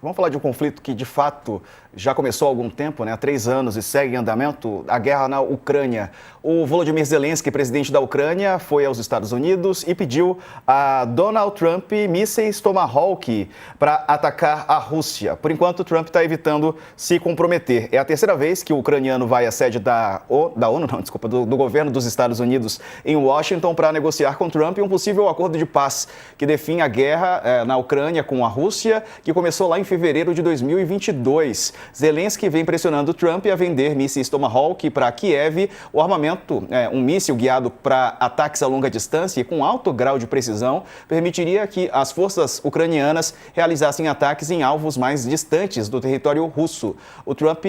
Vamos falar de um conflito que, de fato, já começou há algum tempo, né? Há 3 anos e segue em andamento, a guerra na Ucrânia. O Volodymyr Zelensky, presidente da Ucrânia, foi aos Estados Unidos e pediu a Donald Trump mísseis Tomahawk para atacar a Rússia. Por enquanto, Trump está evitando se comprometer. É a terceira vez que o ucraniano vai à sede do governo dos Estados Unidos em Washington para negociar com Trump um possível acordo de paz que define a guerra na Ucrânia com a Rússia, que começou lá em fevereiro de 2022. Zelensky vem pressionando Trump a vender mísseis Tomahawk para Kiev. O armamento, um míssil guiado para ataques a longa distância e com alto grau de precisão, permitiria que as forças ucranianas realizassem ataques em alvos mais distantes do território russo. O Trump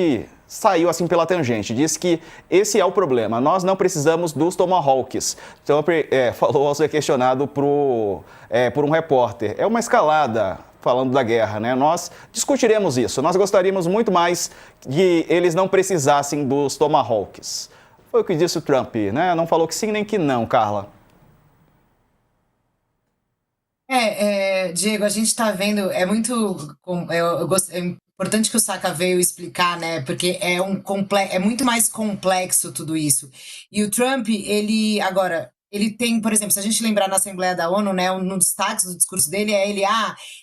saiu assim pela tangente, disse que esse é o problema, nós não precisamos dos Tomahawks. Trump falou ao ser questionado por um repórter. É uma escalada, falando da guerra, né? Nós discutiremos isso, nós gostaríamos muito mais que eles não precisassem dos Tomahawks. Foi o que disse o Trump, né? Não falou que sim nem que não, Carla. Diego, a gente está vendo, é importante que o Saka veio explicar, né? Porque é muito mais complexo tudo isso. E o Trump, ele tem, por exemplo, se a gente lembrar na Assembleia da ONU, né, um dos destaques do discurso dele é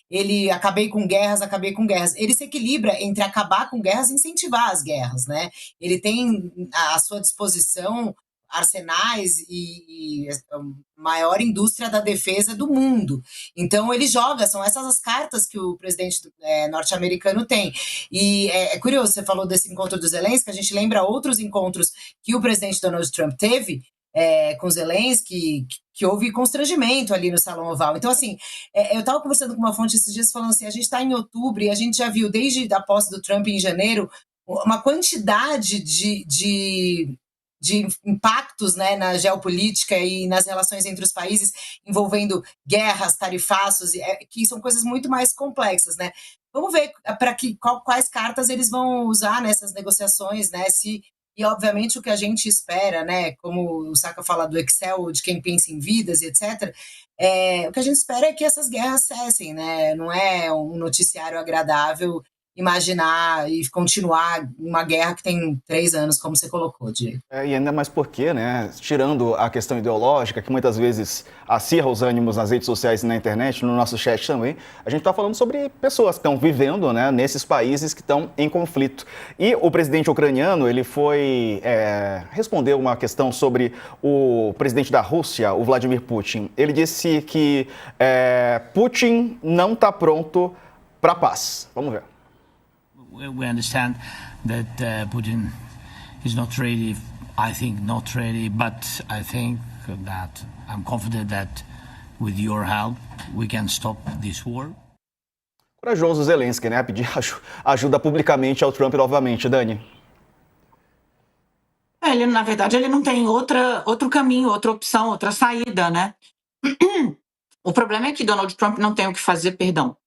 ele acabei com guerras, acabei com guerras. Ele se equilibra entre acabar com guerras e incentivar as guerras, né? Ele tem à sua disposição arsenais e a maior indústria da defesa do mundo. Então ele joga, são essas as cartas que o presidente norte-americano tem. E é curioso, você falou desse encontro do Zelensky, a gente lembra outros encontros que o presidente Donald Trump teve com Zelensky, que houve constrangimento ali no Salão Oval. Então, assim, eu estava conversando com uma fonte esses dias falando assim, a gente está em outubro e a gente já viu desde a posse do Trump em janeiro uma quantidade de impactos, né, na geopolítica e nas relações entre os países envolvendo guerras, tarifaços, que são coisas muito mais complexas, né? Vamos ver quais cartas eles vão usar nessas negociações, né? E, obviamente, o que a gente espera, né, como o Saka fala do Excel, de quem pensa em vidas e etc., o que a gente espera é que essas guerras cessem, né? Não é um noticiário agradável imaginar e continuar uma guerra que tem 3 anos, como você colocou, Diego. E ainda mais porque, né, tirando a questão ideológica, que muitas vezes acirra os ânimos nas redes sociais e na internet, no nosso chat também, a gente está falando sobre pessoas que estão vivendo, né, nesses países que estão em conflito. E o presidente ucraniano, ele foi responder uma questão sobre o presidente da Rússia, o Vladimir Putin. Ele disse que Putin não está pronto para a paz. Vamos ver. We understand that Putin is not ready. I think not ready, but I think that I'm confident that with your help we can stop this war. Corajoso Zelensky, né? Pedir ajuda publicamente ao Trump novamente, Dani. Na verdade, ele não tem outro caminho, outra opção, outra saída, né? O problema é que Donald Trump não tem o que fazer, perdão.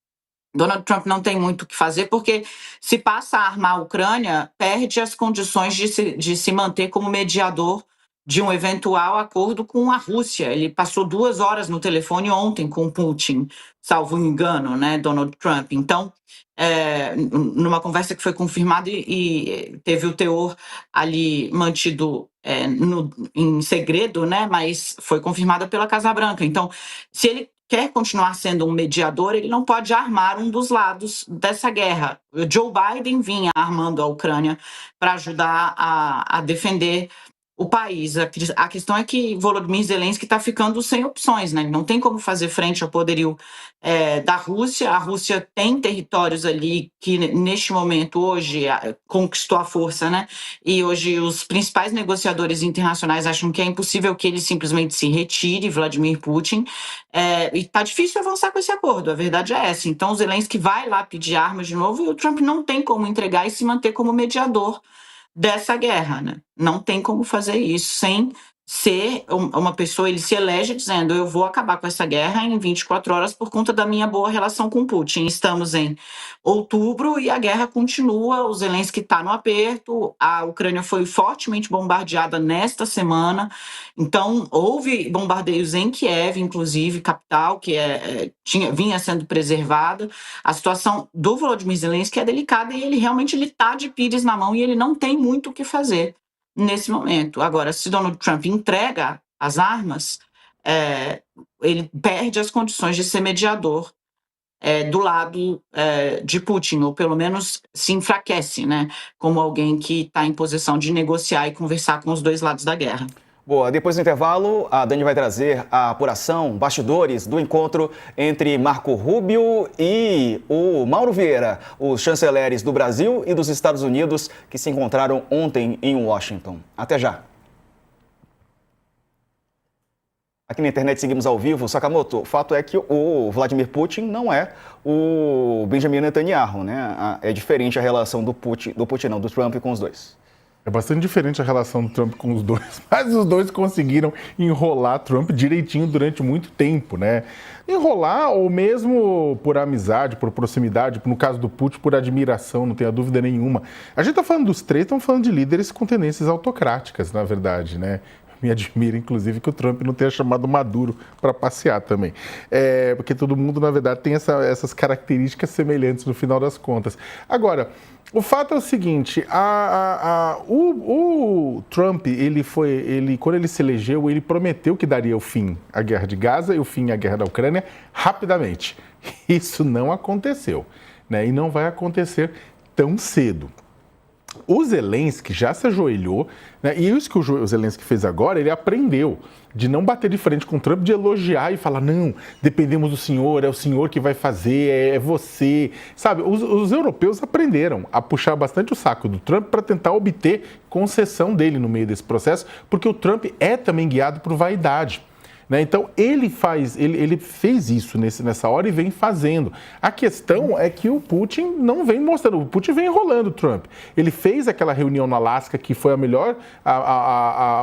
Donald Trump não tem muito o que fazer, porque se passa a armar a Ucrânia, perde as condições de se manter como mediador de um eventual acordo com a Rússia. Ele passou 2 horas no telefone ontem com Putin, salvo engano, né, Donald Trump. Então, numa conversa que foi confirmada e teve o teor ali mantido em segredo, né, mas foi confirmada pela Casa Branca. Então, se ele quer continuar sendo um mediador, ele não pode armar um dos lados dessa guerra. O Joe Biden vinha armando a Ucrânia para ajudar a defender o país. A questão é que Volodymyr Zelensky está ficando sem opções, né? Ele não tem como fazer frente ao poderio da Rússia. A Rússia tem territórios ali que, neste momento, hoje, conquistou a força, né? E hoje os principais negociadores internacionais acham que é impossível que ele simplesmente se retire, Vladimir Putin. E está difícil avançar com esse acordo, a verdade é essa. Então, o Zelensky vai lá pedir armas de novo e o Trump não tem como entregar e se manter como mediador dessa guerra, né? Não tem como fazer isso sem ser uma pessoa, ele se elege dizendo eu vou acabar com essa guerra em 24 horas por conta da minha boa relação com Putin. Estamos em outubro e a guerra continua, o Zelensky está no aperto, a Ucrânia foi fortemente bombardeada nesta semana, então houve bombardeios em Kiev, inclusive, capital, que vinha sendo preservada. A situação do Volodymyr Zelensky é delicada e ele realmente está de pires na mão e ele não tem muito o que fazer nesse momento. Agora, se Donald Trump entrega as armas, ele perde as condições de ser mediador do lado de Putin, ou pelo menos se enfraquece, né, como alguém que está em posição de negociar e conversar com os dois lados da guerra. Boa, depois do intervalo, a Dani vai trazer a apuração, bastidores do encontro entre Marco Rubio e o Mauro Vieira, os chanceleres do Brasil e dos Estados Unidos que se encontraram ontem em Washington. Até já. Aqui na internet seguimos ao vivo. Sakamoto, o fato é que o Vladimir Putin não é o Benjamin Netanyahu, né? É diferente a relação do Trump com os dois. É bastante diferente a relação do Trump com os dois, mas os dois conseguiram enrolar Trump direitinho durante muito tempo, né? Enrolar ou mesmo por amizade, por proximidade, no caso do Putin, por admiração, não tenha dúvida nenhuma. A gente tá falando dos três, estamos falando de líderes com tendências autocráticas, na verdade, né? Me admira, inclusive, que o Trump não tenha chamado Maduro para passear também. Porque todo mundo, na verdade, tem essas características semelhantes no final das contas. Agora, o fato é o seguinte, o Trump, quando ele se elegeu, ele prometeu que daria o fim à guerra de Gaza e o fim à guerra da Ucrânia rapidamente. Isso não aconteceu, né? E não vai acontecer tão cedo. O Zelensky já se ajoelhou, né? E isso que o Zelensky fez agora, ele aprendeu de não bater de frente com o Trump, de elogiar e falar, não, dependemos do senhor, é o senhor que vai fazer, é você. Sabe, os europeus aprenderam a puxar bastante o saco do Trump para tentar obter concessão dele no meio desse processo, porque o Trump é também guiado por vaidade. Né? Então, ele fez isso nessa hora e vem fazendo. A questão é que o Putin não vem mostrando, o Putin vem enrolando o Trump. Ele fez aquela reunião na Alasca que foi a melhor,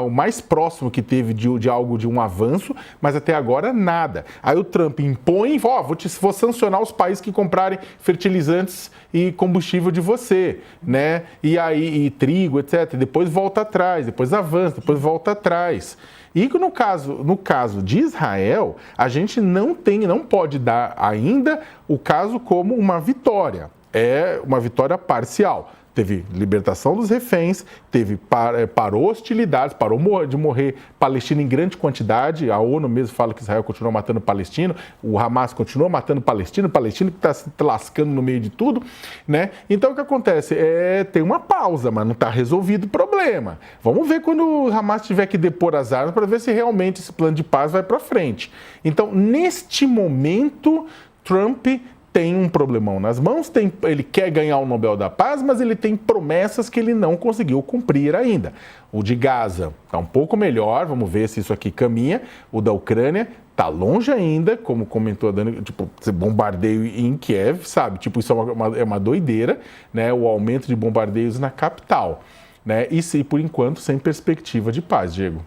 o mais próximo que teve de algo, de um avanço, mas até agora nada. Aí o Trump impõe e fala, vou sancionar os países que comprarem fertilizantes e combustível de você, né? E trigo, etc. Depois volta atrás, depois avança, depois volta atrás. E no caso de Israel, a gente não pode dar ainda o caso como uma vitória. É uma vitória parcial. Teve libertação dos reféns, parou hostilidades, parou de morrer palestino em grande quantidade. A ONU mesmo fala que Israel continua matando palestino, o Hamas continua matando palestino que está se lascando no meio de tudo, né? Então o que acontece? Tem uma pausa, mas não está resolvido o problema. Vamos ver quando o Hamas tiver que depor as armas para ver se realmente esse plano de paz vai para frente. Então, neste momento, Trump tem um problemão nas mãos, ele quer ganhar o Nobel da Paz, mas ele tem promessas que ele não conseguiu cumprir ainda. O de Gaza está um pouco melhor, vamos ver se isso aqui caminha. O da Ucrânia está longe ainda, como comentou a Dani, tipo, bombardeio em Kiev, sabe? Tipo, isso é uma doideira, né? O aumento de bombardeios na capital, né? E por enquanto, sem perspectiva de paz, Diego.